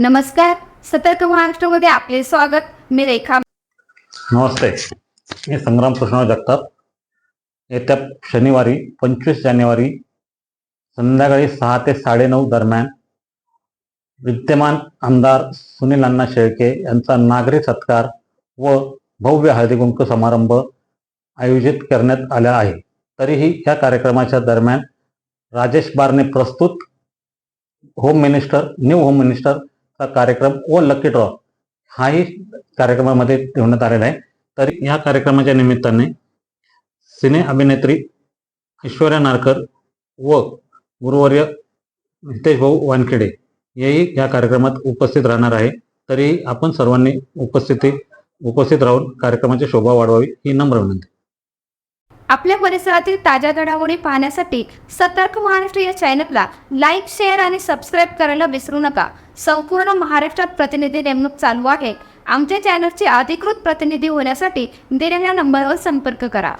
नमस्कार, सतर्क महाराष्ट्रामध्ये आपले स्वागत. मी रेखा. नमस्ते, मी संग्राम कृष्णराव जगताप. येत्या शनिवारी 25 जानेवारी संध्याकाळी 6 ते 9:30 दरम्यान विद्यमान आमदार सुनील अण्णा शेळके यांचा नागरी सत्कार व भव्य हळदी कुंकू समारंभ आयोजित करण्यात आला आहे. तरीही या कार्यक्रमाच्या दरम्यान राजेश बारणे प्रस्तुत न्यू होम मिनिस्टरचा कार्यक्रम व लकी ड्रॉ हाही कार्यक्रमामध्ये ठेवण्यात आलेला आहे. तरी या कार्यक्रमाच्या निमित्ताने सिने अभिनेत्री ऐश्वर्या नारकर व गुरुवर्य हितेश भाऊ वानखेडे हेही या कार्यक्रमात उपस्थित राहणार आहे. तरी आपण सर्वांनी उपस्थित राहून कार्यक्रमाची शोभा वाढवावी ही नम्र विनंती. आपल्या परिसरातील ताज्या घडामोडी पाहण्यासाठी सतर्क महाराष्ट्र या चॅनलला लाईक, शेअर आणि सबस्क्राईब करायला विसरू नका. संपूर्ण महाराष्ट्रात प्रतिनिधी नेमणूक चालू आहे. आमच्या चॅनलचे अधिकृत प्रतिनिधी होण्यासाठी दिलेल्या नंबरवर संपर्क करा.